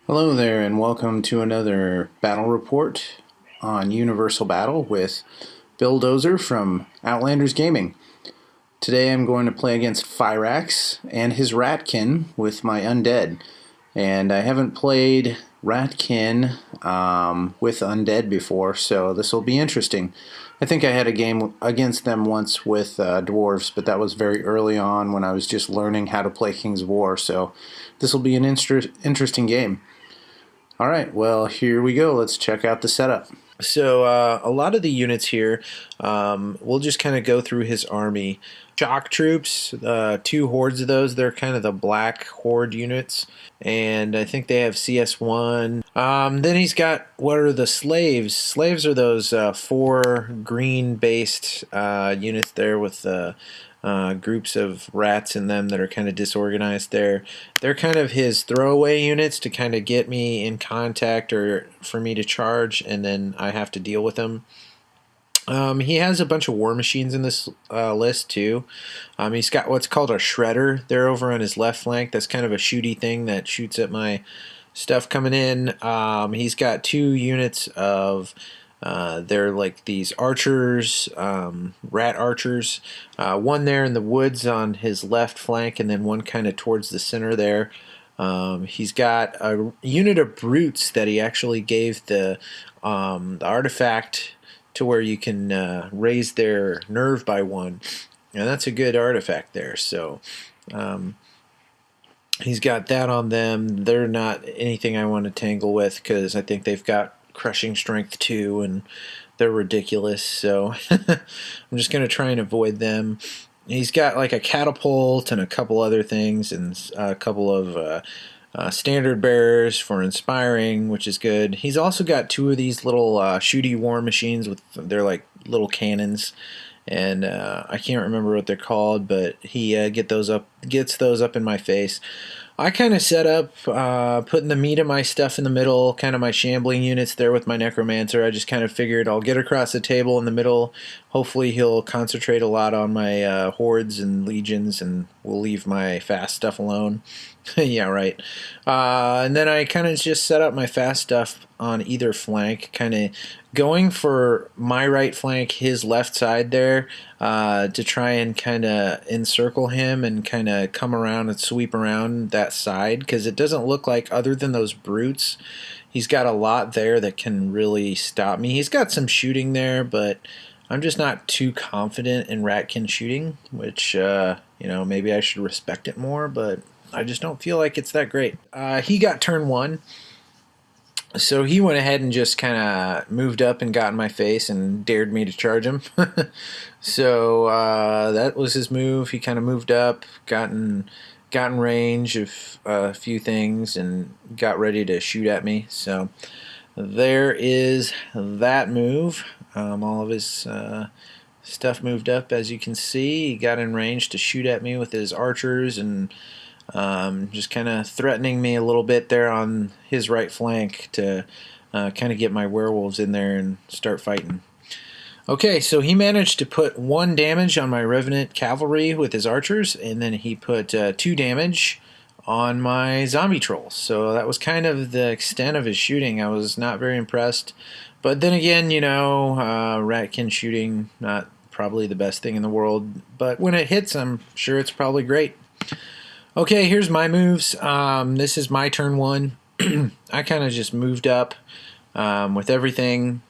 Hello there, and welcome to another battle report on Universal Battle with Bill Dozer from Outlanders Gaming. Today I'm going to play against Fyrax and his Ratkin with my Undead. And I haven't played Ratkin with Undead before, so this will be interesting. I think I had a game against them once with Dwarves, but that was very early on when I was just learning how to play King's War, so this will be an interesting game. Alright, well, here we go. Let's check out the setup. So a lot of the units here, we'll just kind of go through his army. Shock troops, two hordes of those. They're kind of the black horde units, and I think they have CS1. Then he's got, what are the slaves? Slaves are those four green-based units there with groups of rats in them that are kind of disorganized there. They're kind of his throwaway units to kind of get me in contact or for me to charge, and then I have to deal with them. He has a bunch of war machines in this list too. He's got what's called a shredder there over on his left flank. That's kind of a shooty thing that shoots at my stuff coming in. He's got two units of they're like these archers, rat archers. One there in the woods on his left flank, and then one kind of towards the center there. He's got a unit of brutes that he actually gave the artifact to where you can raise their nerve by one, and that's a good artifact there. So he's got that on them. They're not anything I want to tangle with because I think they've got crushing strength too, and they're ridiculous. So I'm just going to try and avoid them. He's got like a catapult and a couple other things, and a couple of standard bearers for inspiring, which is good. He's also got two of these little shooty war machines with they're like little cannons, and I can't remember what they're called, but he gets those up in my face. I kind of set up putting the meat of my stuff in the middle, kind of my shambling units there with my necromancer. I just kind of figured I'll get across the table in the middle. Hopefully he'll concentrate a lot on my hordes and legions, and we'll leave my fast stuff alone. Yeah, right. And then I kind of just set up my fast stuff on either flank, kind of going for my right flank, his left side there, to try and kind of encircle him and kind of come around and sweep around that side, because it doesn't look like, other than those brutes, he's got a lot there that can really stop me. He's got some shooting there, but I'm just not too confident in Ratkin shooting, which, maybe I should respect it more, but I just don't feel like it's that great. He got turn one, so he went ahead and just kind of moved up and got in my face and dared me to charge him. So that was his move. He kind of moved up, got in range of a few things, and got ready to shoot at me. So there is that move. All of his stuff moved up, as you can see. He got in range to shoot at me with his archers, and just kind of threatening me a little bit there on his right flank to kind of get my werewolves in there and start fighting. Okay, so he managed to put 1 damage on my Revenant Cavalry with his archers, and then he put 2 damage on my zombie trolls. So that was kind of the extent of his shooting. I was not very impressed. But then again, Ratkin shooting, not probably the best thing in the world. But when it hits, I'm sure it's probably great. Okay, here's my moves. This is my turn one. I kind of just moved up with everything.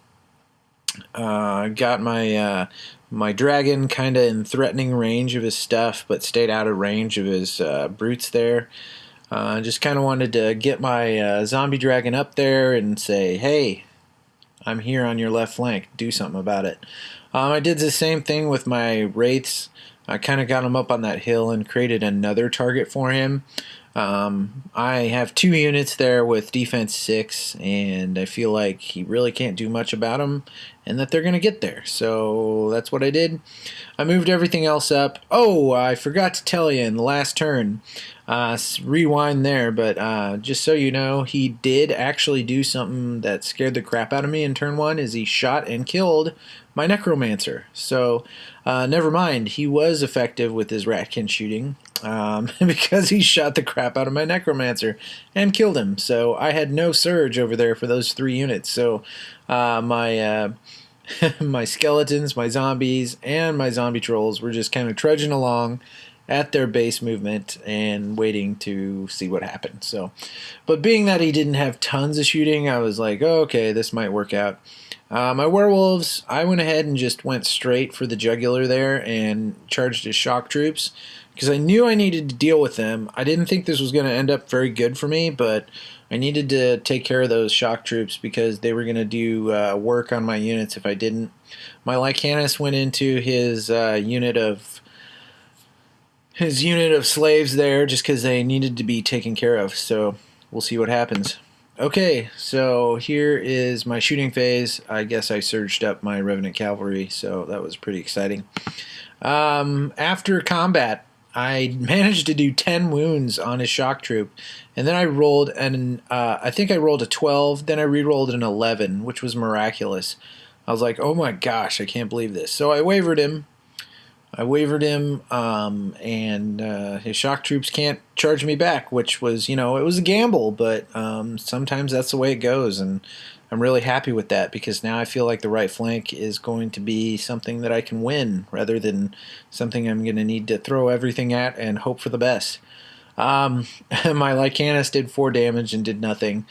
Got my dragon kind of in threatening range of his stuff, but stayed out of range of his brutes there. Just kind of wanted to get my zombie dragon up there and say, hey, I'm here on your left flank. Do something about it. I did the same thing with my wraiths. I kind of got him up on that hill and created another target for him. I have 2 units there with defense 6, and I feel like he really can't do much about them, and that they're going to get there. So that's what I did. I moved everything else up. Oh, I forgot to tell you in the last turn. Rewind there, but just so you know, he did actually do something that scared the crap out of me in turn 1, is he shot and killed my necromancer. So Never mind, he was effective with his Ratkin shooting because he shot the crap out of my Necromancer and killed him. So I had no surge over there for those 3 units. So my my skeletons, my zombies, and my zombie trolls were just kind of trudging along at their base movement and waiting to see what happened. So, but being that he didn't have tons of shooting, I was like, oh, okay, this might work out. My werewolves, I went ahead and just went straight for the jugular there and charged his shock troops because I knew I needed to deal with them. I didn't think this was going to end up very good for me, but I needed to take care of those shock troops because they were going to do work on my units if I didn't. My Lycanus went into his unit of slaves there just because they needed to be taken care of. So we'll see what happens. Okay, so here is my shooting phase. I guess I surged up my Revenant Cavalry, so that was pretty exciting. After combat, I managed to do 10 wounds on his shock troop, and then I rolled I think I rolled a 12, then I re-rolled an 11, which was miraculous. I was like, oh my gosh, I can't believe this. So I wavered him, and his shock troops can't charge me back, which was, it was a gamble, but sometimes that's the way it goes, and I'm really happy with that because now I feel like the right flank is going to be something that I can win rather than something I'm going to need to throw everything at and hope for the best. My Lycanus did 4 damage and did nothing.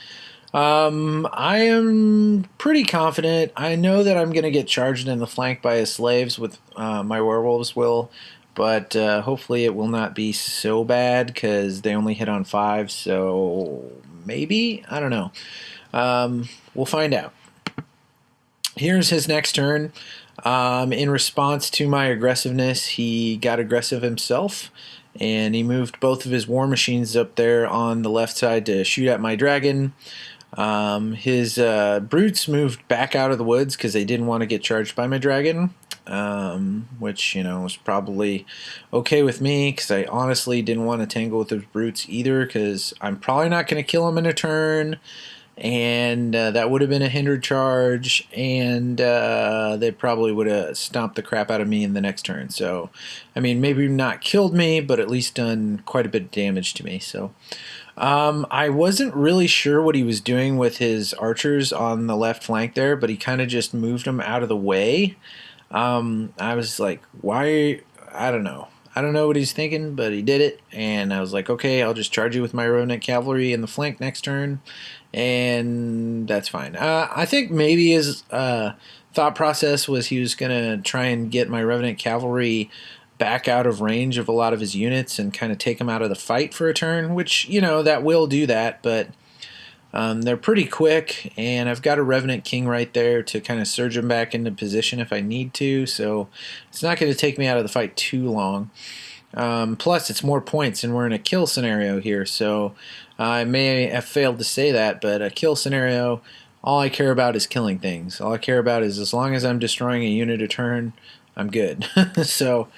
I am pretty confident. I know that I'm going to get charged in the flank by his slaves with my werewolves will, but hopefully it will not be so bad because they only hit on 5, so maybe? I don't know. We'll find out. Here's his next turn. In response to my aggressiveness, he got aggressive himself, and he moved both of his war machines up there on the left side to shoot at my dragon. His brutes moved back out of the woods because they didn't want to get charged by my dragon, which, was probably okay with me because I honestly didn't want to tangle with his brutes either because I'm probably not going to kill him in a turn, and that would have been a hindered charge, and they probably would have stomped the crap out of me in the next turn. So, I mean, maybe not killed me, but at least done quite a bit of damage to me. So, I wasn't really sure what he was doing with his archers on the left flank there, but he kind of just moved them out of the way. I was like, why? I don't know. I don't know what he's thinking, but he did it, and I was like, okay, I'll just charge you with my Revenant Cavalry in the flank next turn, and that's fine. I think maybe his thought process was he was going to try and get my Revenant Cavalry back out of range of a lot of his units and kind of take them out of the fight for a turn, which, that will do that, but they're pretty quick, and I've got a Revenant King right there to kind of surge them back into position if I need to, so it's not going to take me out of the fight too long. Plus, it's more points, and we're in a kill scenario here, so I may have failed to say that, but a kill scenario, all I care about is killing things. All I care about is as long as I'm destroying a unit a turn, I'm good. So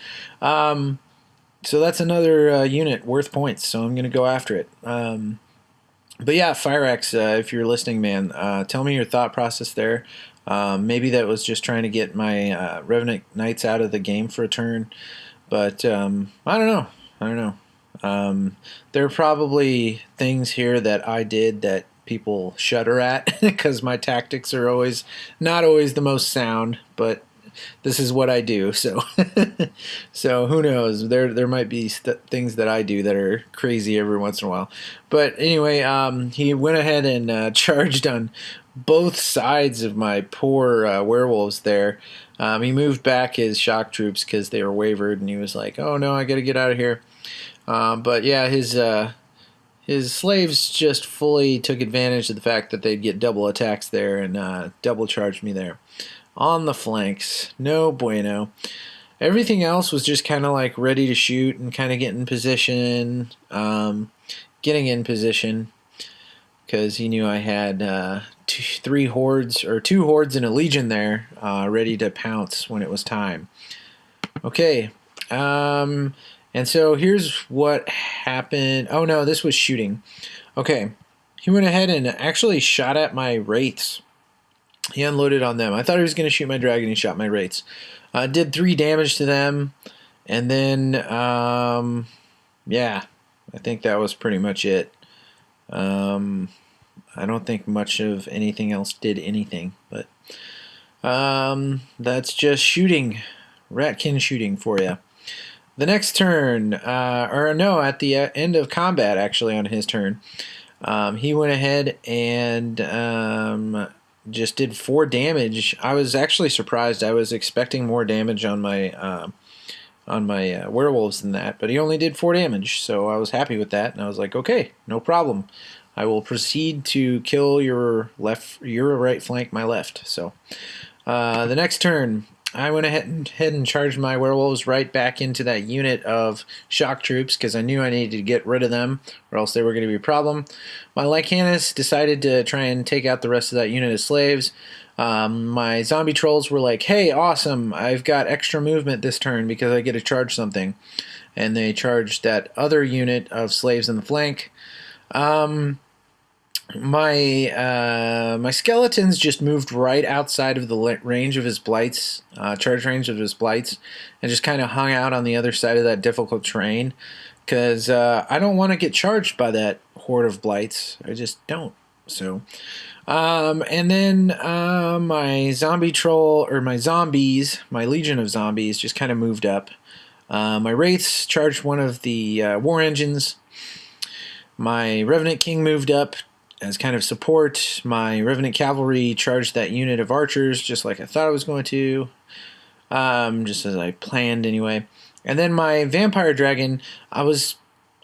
that's another unit worth points, so I'm going to go after it. But yeah, Fyrax, if you're listening, man, tell me your thought process there. Maybe that was just trying to get my Revenant Knights out of the game for a turn. But I don't know. There are probably things here that I did that people shudder at because my tactics are not always the most sound, but this is what I do. So so who knows? There might be things that I do that are crazy every once in a while. But anyway, he went ahead and charged on both sides of my poor werewolves there. He moved back his shock troops because they were wavered, and he was like, oh no, I gotta get out of here. But yeah, his slaves just fully took advantage of the fact that they'd get double attacks there and double charged me there. On the flanks, no bueno. Everything else was just kind of like ready to shoot and kind of getting in position, because he knew I had two hordes and a legion there ready to pounce when it was time. Okay, and so here's what happened. Oh no, this was shooting. Okay, he went ahead and actually shot at my wraiths. He unloaded on them. I thought he was going to shoot my dragon. He shot my wraiths. Did 3 damage to them. And then, yeah, I think that was pretty much it. I don't think much of anything else did anything. But that's just shooting. Ratkin shooting for you. The next turn, or no, at the end of combat, actually, on his turn, he went ahead and just did 4 damage. I was actually surprised. I was expecting more damage on my werewolves than that, but he only did 4 damage, so I was happy with that, and I was like, okay, no problem. I will proceed to kill your right flank, my left. So the next turn, I went ahead and charged my werewolves right back into that unit of shock troops because I knew I needed to get rid of them or else they were going to be a problem. My Lycanus decided to try and take out the rest of that unit of slaves. My zombie trolls were like, hey, awesome, I've got extra movement this turn because I get to charge something. And they charged that other unit of slaves in the flank. My skeletons just moved right outside of the range of his blights, charge range of his blights, and just kind of hung out on the other side of that difficult terrain because I don't want to get charged by that horde of blights. I just don't. So, and then my zombie troll, or my zombies, my legion of zombies, just kind of moved up. My wraiths charged one of the war engines. My Revenant King moved up as kind of support. My Revenant Cavalry charged that unit of archers just like I thought I was going to, just as I planned anyway. And then my Vampire Dragon, I was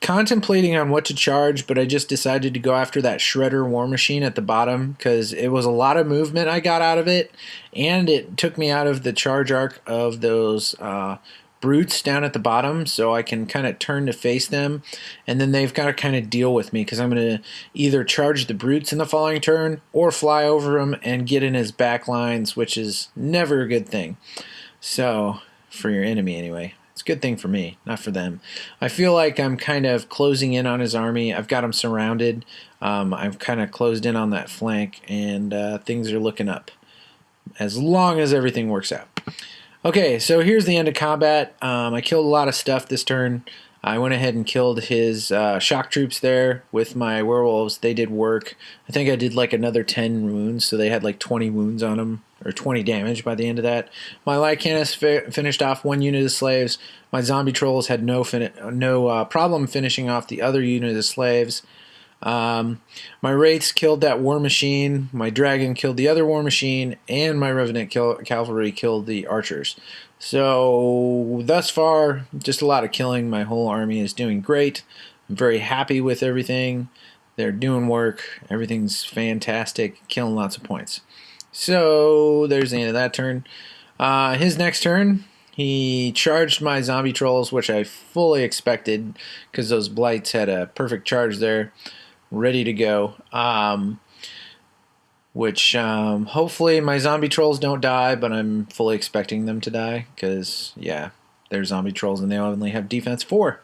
contemplating on what to charge, but I just decided to go after that Shredder War Machine at the bottom because it was a lot of movement I got out of it, and it took me out of the charge arc of those brutes down at the bottom, so I can kind of turn to face them, and then they've got to kind of deal with me because I'm going to either charge the brutes in the following turn or fly over him and get in his back lines, which is never a good thing. So, for your enemy anyway. It's a good thing for me, not for them. I feel like I'm kind of closing in on his army. I've got him surrounded. I've kind of closed in on that flank, and things are looking up as long as everything works out. Okay, so here's the end of combat. I killed a lot of stuff this turn. I went ahead and killed his shock troops there with my werewolves. They did work. I think I did like another 10 wounds, so they had like 20 wounds on them, or 20 damage by the end of that. My Lycanus finished off 1 unit of slaves. My zombie trolls had no problem finishing off the other unit of slaves. My wraiths killed that war machine, my dragon killed the other war machine, and my revenant cavalry killed the archers. So thus far, just a lot of killing. My whole army is doing great. I'm very happy with everything. They're doing work. Everything's fantastic. Killing lots of points. So there's the end of that turn. His next turn, he charged my zombie trolls, which I fully expected because those blights had a perfect charge there, ready to go. Hopefully my zombie trolls don't die, but I'm fully expecting them to die because, yeah, they're zombie trolls and they only have defense 4.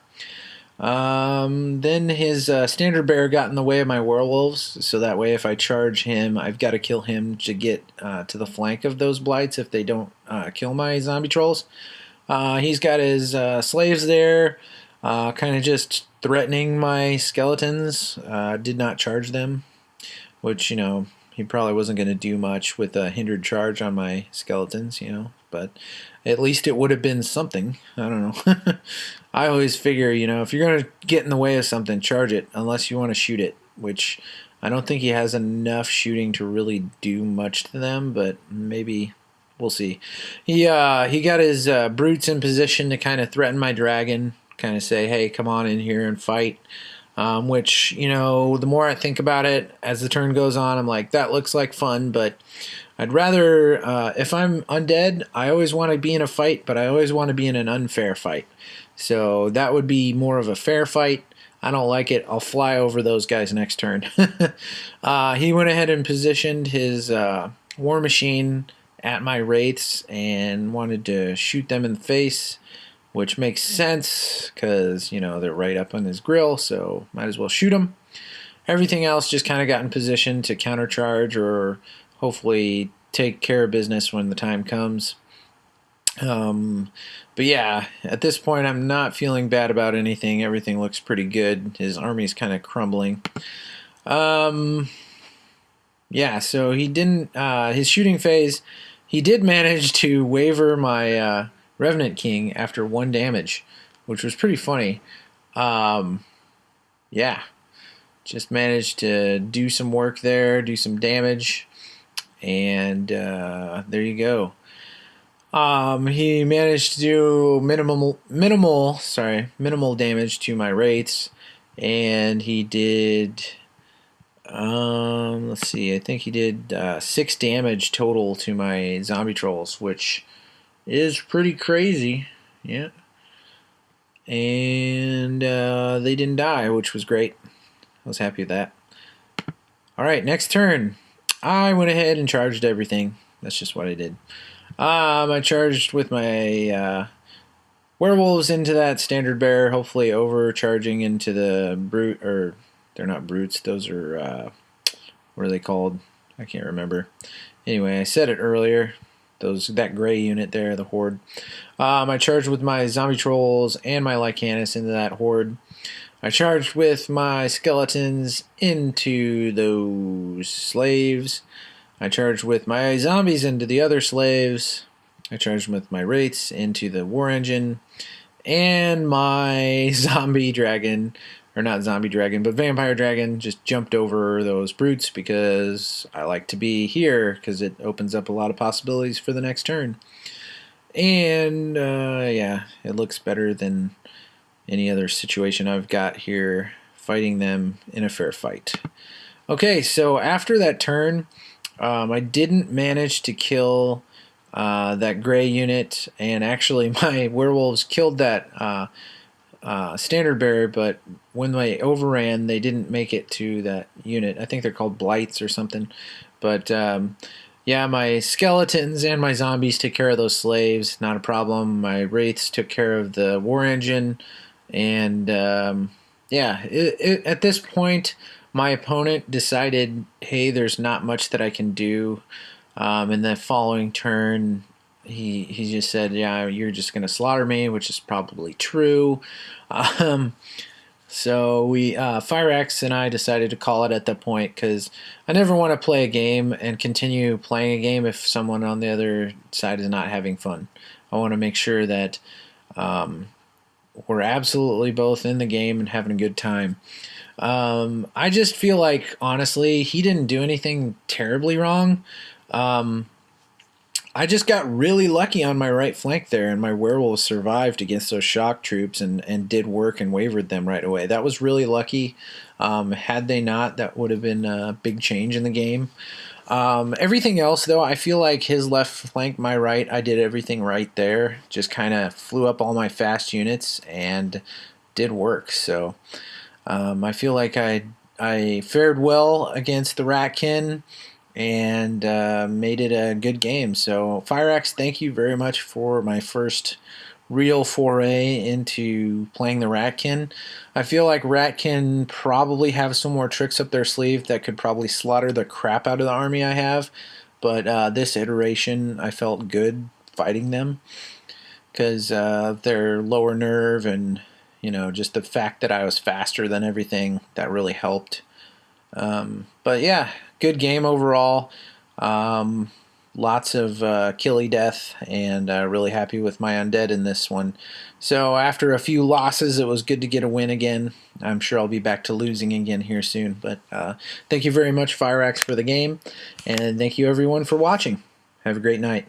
Then his standard bearer got in the way of my werewolves, so that way if I charge him, I've got to kill him to get to the flank of those blights if they don't kill my zombie trolls. He's got his slaves there, kind of just threatening my skeletons. Did not charge them, which, he probably wasn't going to do much with a hindered charge on my skeletons, but at least it would have been something. I don't know. I always figure, if you're going to get in the way of something, charge it, unless you want to shoot it, which I don't think he has enough shooting to really do much to them, but maybe we'll see. He got his brutes in position to kind of threaten my dragon, kind of say, hey, come on in here and fight. Which, the more I think about it as the turn goes on, I'm like, that looks like fun, but I'd rather, if I'm undead, I always want to be in a fight, but I always want to be in an unfair fight. So that would be more of a fair fight. I don't like it. I'll fly over those guys next turn. He went ahead and positioned his war machine at my wraiths and wanted to shoot them in the face, which makes sense because, they're right up on his grill, so might as well shoot them. Everything else just kind of got in position to countercharge or hopefully take care of business when the time comes. But yeah, at this point, I'm not feeling bad about anything. Everything looks pretty good. His army's kind of crumbling. Yeah, so he didn't. His shooting phase, he did manage to waver my Revenant King after 1 damage, which was pretty funny. Yeah, just managed to do some work there, do some damage, and there you go. He managed to do minimal damage to my wraiths, and he did. Let's see. I think he did 6 damage total to my zombie trolls, which is pretty crazy. Yeah, and they didn't die, which was great. I was happy with that. All right, next turn. I went ahead and charged everything. That's just what I did. I charged with my werewolves into that standard bearer, hopefully overcharging into the brute, or they're not brutes, those are, what are they called? I can't remember. Anyway, I said it earlier, that gray unit there, the horde. I charged with my zombie trolls and my Lycanus into that horde. I charged with my skeletons into those slaves. I charged with my zombies into the other slaves. I charged with my wraiths into the war engine. And my zombie dragon, or not zombie dragon, but vampire dragon, just jumped over those brutes because I like to be here because it opens up a lot of possibilities for the next turn. And yeah, it looks better than any other situation I've got here fighting them in a fair fight. Okay, so after that turn, I didn't manage to kill that gray unit, and actually my werewolves killed that standard bearer, but when they overran, they didn't make it to that unit. I think they're called blights or something. But yeah, my skeletons and my zombies took care of those slaves, not a problem. My wraiths took care of the war engine, and yeah, at this point, my opponent decided, hey, there's not much that I can do. In the following turn, he just said, yeah, you're just going to slaughter me, which is probably true. So we, Fyrax and I decided to call it at that point because I never want to play a game and continue playing a game if someone on the other side is not having fun. I want to make sure that we're absolutely both in the game and having a good time. I just feel like, honestly, he didn't do anything terribly wrong. I just got really lucky on my right flank there, and my werewolves survived against those shock troops and did work and wavered them right away. That was really lucky. Had they not, that would have been a big change in the game. Everything else, though, I feel like his left flank, my right, I did everything right there. Just kind of flew up all my fast units and did work. So I feel like I fared well against the Ratkin and made it a good game. So Fyrax, thank you very much for my first real foray into playing the Ratkin. I feel like Ratkin probably have some more tricks up their sleeve that could probably slaughter the crap out of the army I have, but this iteration I felt good fighting them because their lower nerve and just the fact that I was faster than everything, that really helped. But yeah, good game overall. Lots of killy death, and really happy with my undead in this one. So after a few losses, it was good to get a win again. I'm sure I'll be back to losing again here soon. But thank you very much, Fyrax, for the game, and thank you everyone for watching. Have a great night.